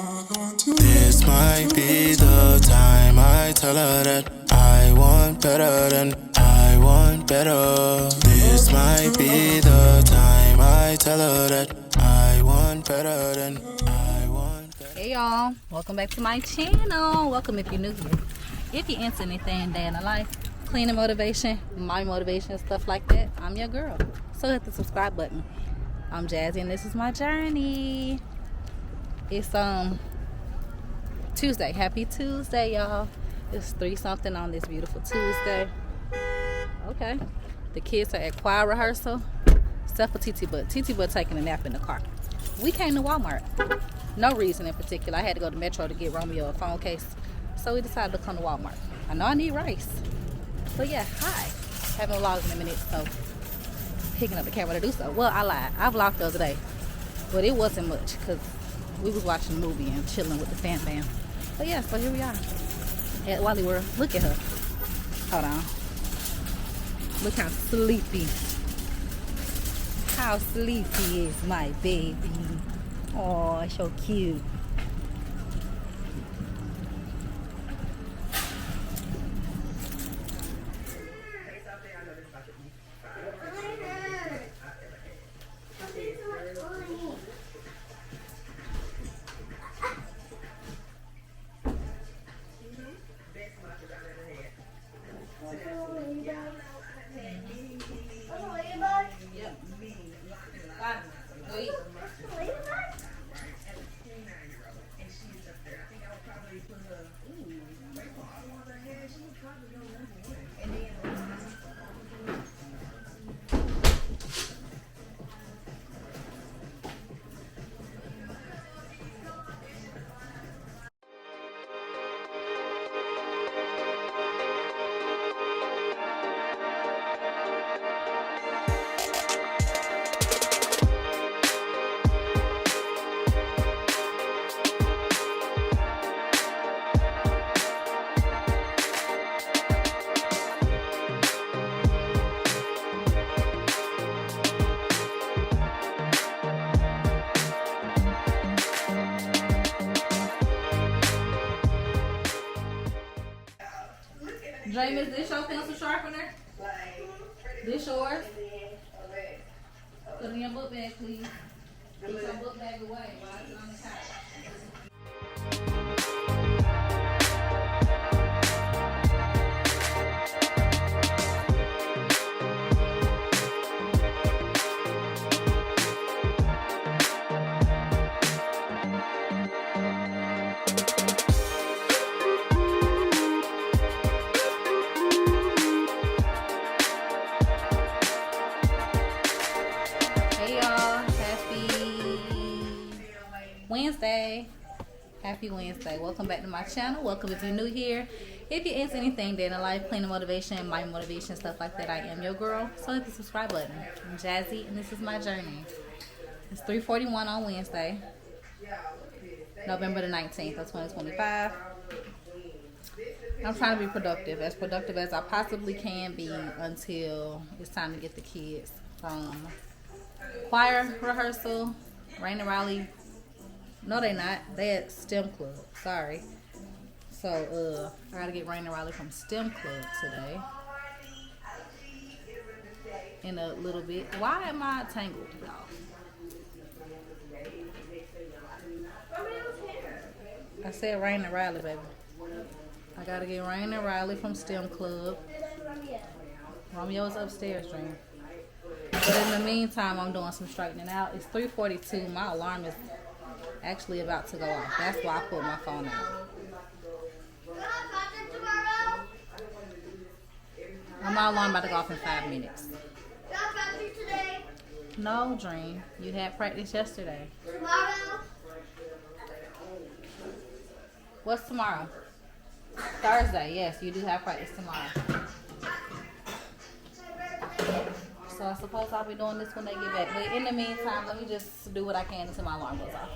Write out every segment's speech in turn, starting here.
This might be the time I tell her that I want better than I want better. This might be the time I tell her that I want better than I want better. Hey y'all, welcome back to my channel. Welcome if you're new here. If you're into anything day in the life, cleaning motivation, my motivation, stuff like that, I'm your girl. So hit the subscribe button. I'm Jazzy and this is my journey. It's Tuesday. Happy Tuesday, y'all. It's 3 something on this beautiful Tuesday. Okay. The kids are at choir rehearsal. Except for TT Butt. TT Butt taking a nap in the car. We came to Walmart. No reason in particular. I had to go to Metro to get Romeo a phone case. So we decided to come to Walmart. I know I need rice. But yeah, hi. Haven't vlogged in a minute, so picking up the camera to do so. Well, I lied. I vlogged the other day. But it wasn't much because we was watching a movie and chilling with the fam. But yeah, so here we are at Wally World. Look at her. Hold on. Look how sleepy. How sleepy is my baby. Oh, so cute. James, is this your pencil sharpener? This yours? Put it in your book bag, please. Put your book bag away while it's on the couch. Wednesday. Happy Wednesday. Welcome back to my channel. Welcome if you're new here. If you're into anything day in the life, cleaning motivation, my motivation, stuff like that, I am your girl. So hit the subscribe button. I'm Jazzy and this is my journey. It's 3:41 on Wednesday, November the 19th of 2025. I'm trying to be productive as I possibly can be until it's time to get the kids from choir rehearsal. Rain and Riley, no they not, they at STEM club, sorry. So I gotta get Rain and Riley from STEM club today in a little bit. Why am I tangled, y'all? I said Rain and Riley, baby. I gotta get Rain and Riley from STEM club. Romeo's upstairs, Dream. But in the meantime, I'm doing some straightening out. It's 3:42. My alarm is actually about to go off. That's why I put my phone out. My alarm about to go off in 5 minutes. No, Dream. You had practice yesterday. Tomorrow? What's tomorrow? Thursday. Yes, you do have practice tomorrow. So I suppose I'll be doing this when they get back. But in the meantime, let me just do what I can until my alarm goes off.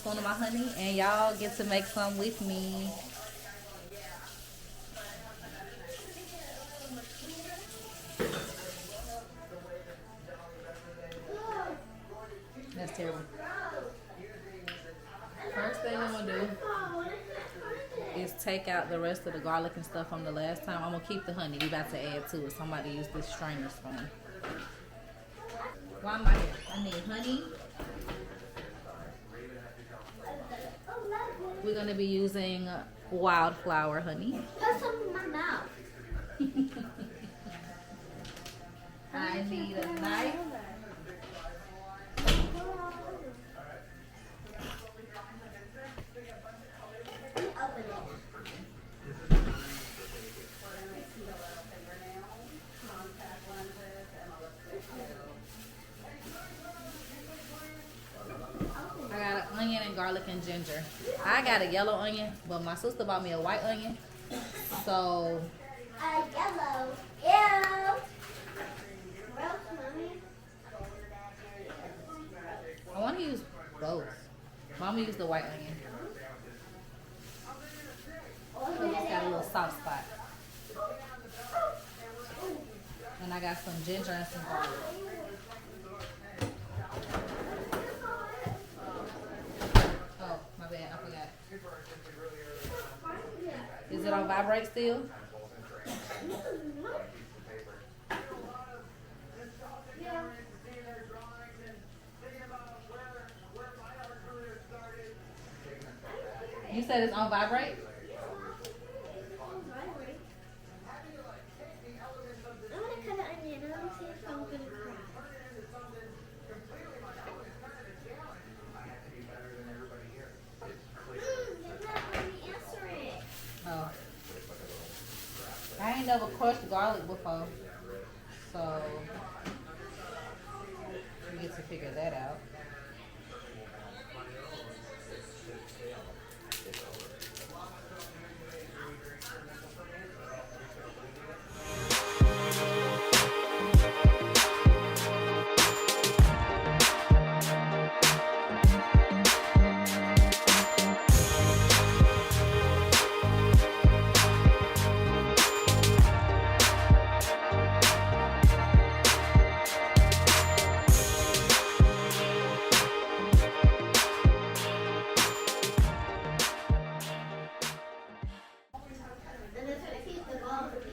tablespoon of my honey, and y'all get to make some with me. That's terrible. First thing I'm gonna do is take out the rest of the garlic and stuff from the last time. I'm gonna keep the honey. We about to add to it. So I'm about to use this strainer spoon. Why am I here? I need honey. We're gonna be using wildflower honey. Put some in my mouth. I need a knife. Open it. I got an onion and garlic and ginger. I got a yellow onion, but my sister bought me a white onion. So Yellow. Ew. Gross, mommy. I want to use both. But I'm gonna use the white onion. Cause it's got a little soft spot. And I got some ginger and some garlic. Oh, my bad, I forgot. Is it on vibrate still? You said it's on vibrate? I'm gonna cut an onion. I want to see if I'm gonna cry. You're not letting me answer it. Oh. I ain't never crushed garlic before. So we get to figure that out. And it's gonna keep the ball for me.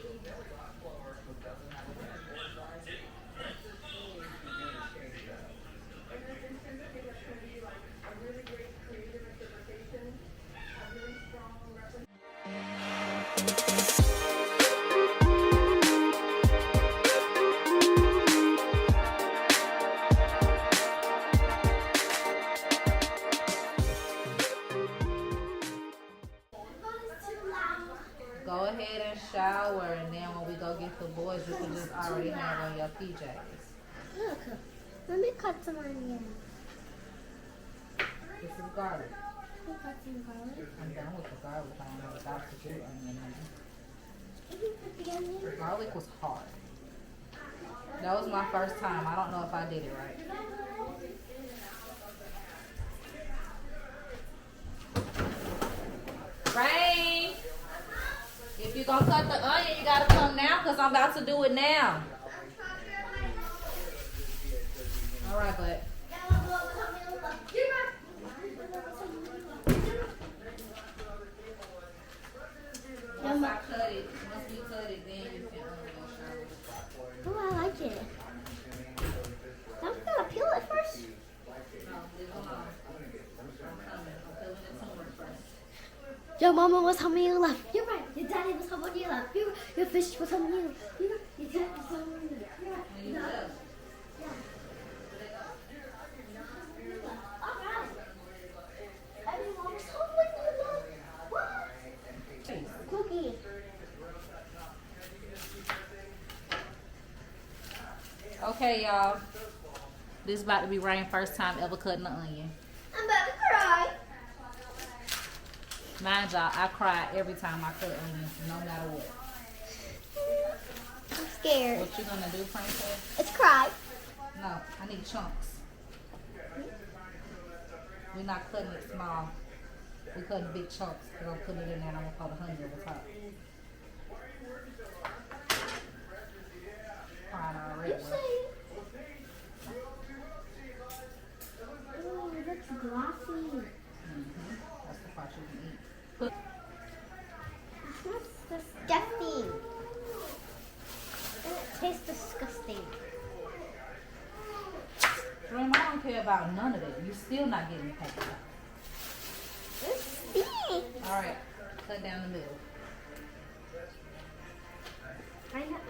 Go ahead and shower, and then when we go get the boys, you can just already have on your PJs. Look, let me cut some onion. This is garlic. Let me cut some garlic. I'm done with the garlic. I don't know without the good onion. Can you put the onion? Garlic was hard. That was my first time. I don't know if I did it right. Rain! If you're gonna cut the onion, you gotta come now because I'm about to do it now. Alright, but once I cut it, once we cut it, then you can go shower. Oh, I like it. I'm gonna peel it first. No, leave it alone. I'm coming. I'm peeling the turmeric first. Your mama was telling me you left. You're right. Your daddy was telling me you left. Your fish was telling me you left. You're right. Your dad was telling me you left. You're right. When you left. Cookie. Okay, y'all. This is about to be Rain's first time ever cutting an onion. I'm about to cry. Mind y'all, I cry every time I cut onions, no matter what. I'm scared. What you gonna do, Princess? It's cry. No, I need chunks. We're not cutting it small. We're cutting big chunks. We're gonna put it in there and I'm gonna put the honey over top. Frying already. You say. Oh, it looks glossy. That's the part you can eat. Put It smells disgusting. And it tastes disgusting. Dream, I don't care about none of it. You still not getting the paper. It stinks. Alright, cut down the middle. I know.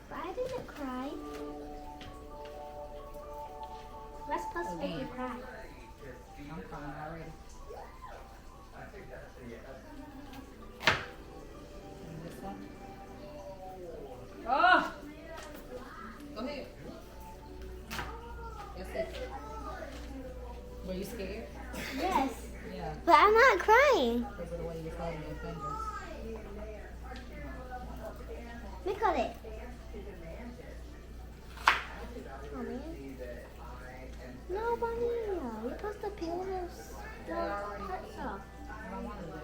Why did it cry? We're supposed to make Again. it cry. I'm crying already. And this one. Oh! Go ahead. That's it. Were you scared? Yes. Yeah. But I'm not crying. Because of the way you're holding your fingers. Look at it. Oh man. No, Bonnie. We're supposed to peel those parts off. I don't want to do it.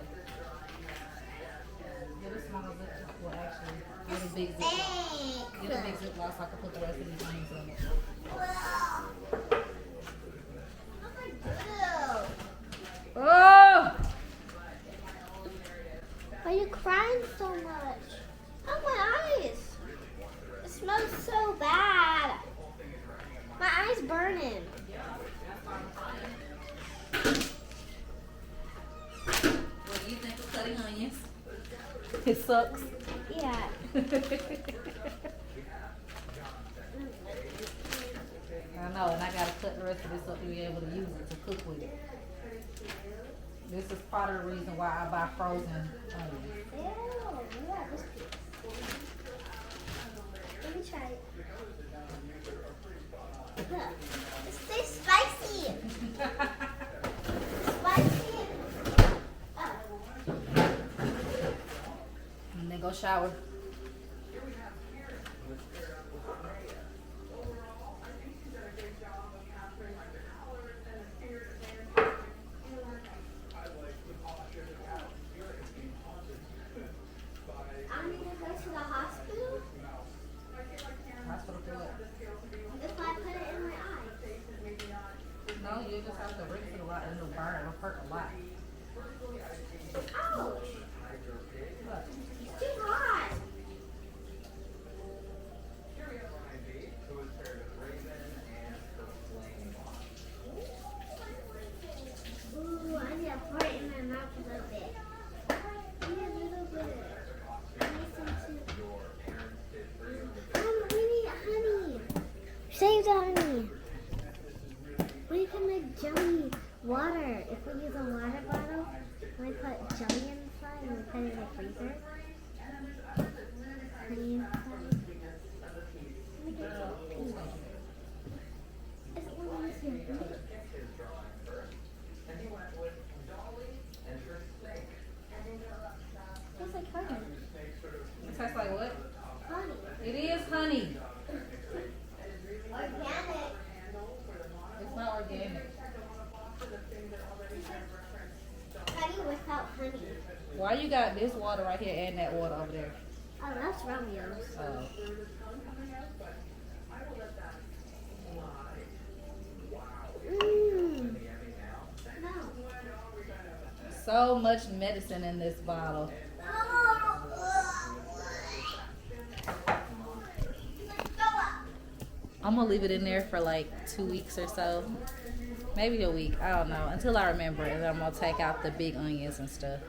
Get a small zip. Well, actually, get a big zip lock. Get a big zip lock so I can put the rest of these things in it. Oh! Why are you crying so much? Oh, my eyes. It smells so bad. My eyes burning. What do you think of cutting onions? It sucks. Yeah. I know, and I gotta cut the rest of this up to be able to use it to cook with it. This is part of the reason why I buy frozen onions. Ew, yeah, this piece. Let me try it. Look, it tastes spicy. Spicy. Oh. And then go shower. I need to go to the hospital Hospital for what? if I put it in my eye. No, you just have to rinse it a lot and it'll burn. It'll hurt a lot. Ouch. What? It's too hot. Ooh, I need to pour it in my mouth a little bit. I need a little bit. I need some too. We need honey. Save the honey. We can make jelly water. If we use a water bottle, we put jelly inside and we put it in the freezer. Honey inside. Let me get some pee. Is it one of these here? Tastes like honey. It tastes like what? Honey. It is honey. Organic. It's not organic. Honey without honey. Why you got this water right here and that water over there? Oh, that's Romeo's. Oh. Mmm. No. So much medicine in this bottle. I'm gonna leave it in there for like 2 weeks or so. Maybe a week, I don't know, until I remember it. And I'm gonna take out the big onions and stuff.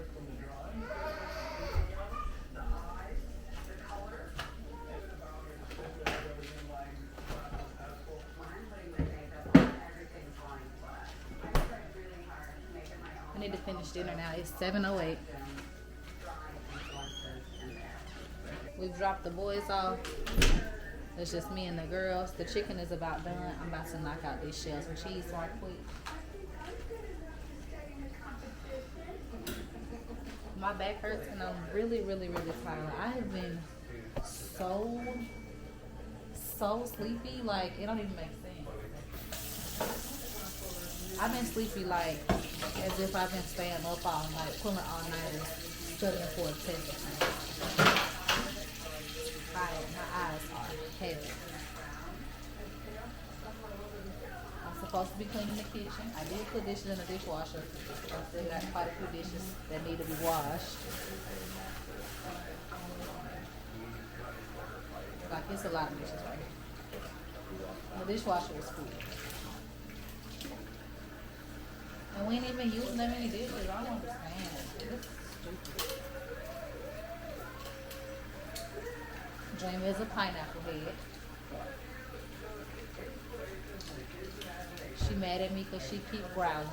I need to finish dinner now. It's 7:08. We've dropped the boys off. It's just me and the girls. The chicken is about done. I'm about to knock out these shells of cheese right quick. My back hurts and I'm really, really, really tired. I have been so sleepy, like it don't even make sense. I've been sleepy like as if I've been staying up all night, pulling all nighters, studying for a test or something. My eyes are heavy. I'm supposed to be cleaning the kitchen. I did put dishes in the dishwasher. I still got quite a few dishes that need to be washed. Like it's a lot of dishes right here. The dishwasher is full. And we ain't even using that many dishes. I don't understand. It's stupid. Dream is a pineapple head. She mad at me because she keep growling.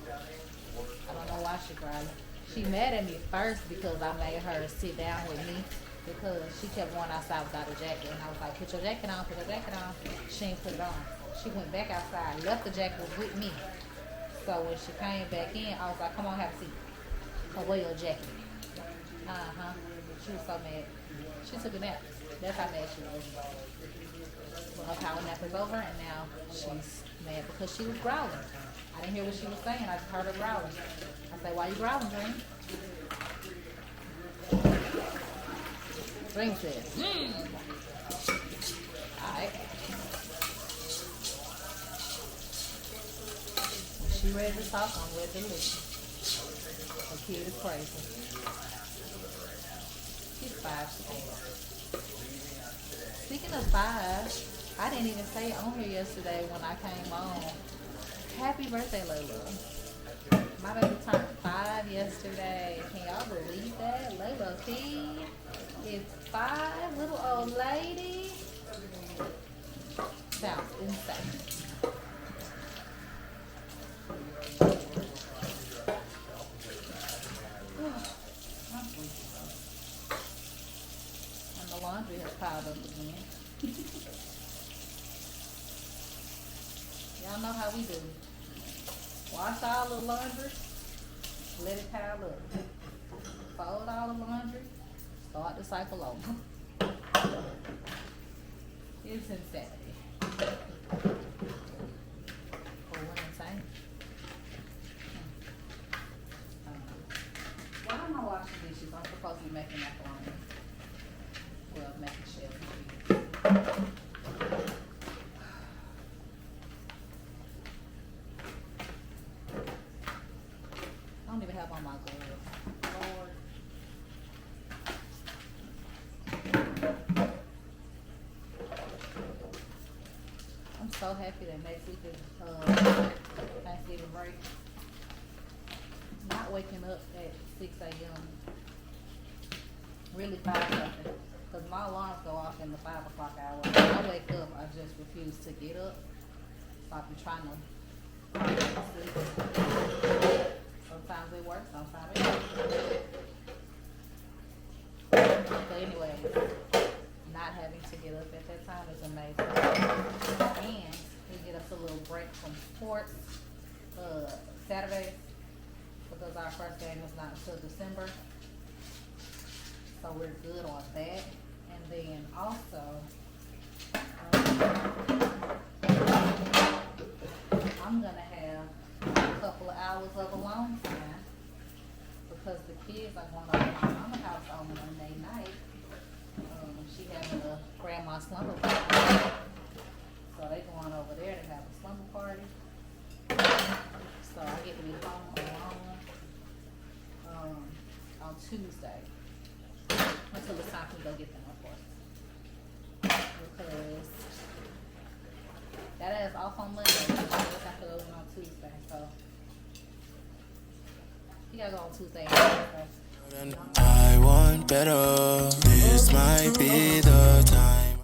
I don't know why she growling. She mad at me first because I made her sit down with me because she kept going outside without a jacket. And I was like, put your jacket on, put your jacket on. She ain't put it on. She went back outside, left the jacket with me. So when she came back in, I was like, come on, have a seat. Or wear your jacket. She was so mad. She took a nap. That's how mad she was. But her power nap is over, and now she's mad because she was growling. I didn't hear what she was saying. I just heard her growling. I said, why you growling, Dream? Dream said, Alright. When she ready to talk, I'm ready to listen. The kid is crazy. She's 5, she can't. Speaking of 5, I didn't even say it on here yesterday when I came on. Happy birthday, Layla. My baby turned 5 yesterday. Can y'all believe that? Layla P is 5, little old lady. Sounds insane. And the laundry has piled up again. Y'all know how we do. Wash all the laundry, let it pile up. Fold all the laundry, start the cycle over. It's insanity. For one insane. Why am I washing dishes? I'm supposed to be making macaroni. Well, making shells. I don't even have on my gloves. Lord. I'm so happy that next week is Thanksgiving break. Not waking up at 6 a.m. Really 5 something. Because my alarms go off in the 5 o'clock hour. When I wake up, I just refuse to get up. So I've been trying to sleep. Sometimes it works, sometimes it doesn't. But anyway, not having to get up at that time is amazing. And we get us a little break from sports Saturday because our first game is not until December. So we're good on that. And then also, I'm going to have a couple of hours of alone time because the kids are going to my mama's house on Monday night. She having a grandma slumber party. So they going over there to have a slumber party. So I get to be home alone on Tuesday until it's time to go get them, of course. Because that is off on Monday. I just have to go in on Tuesday. So you gotta go on Tuesday. I want better. This might be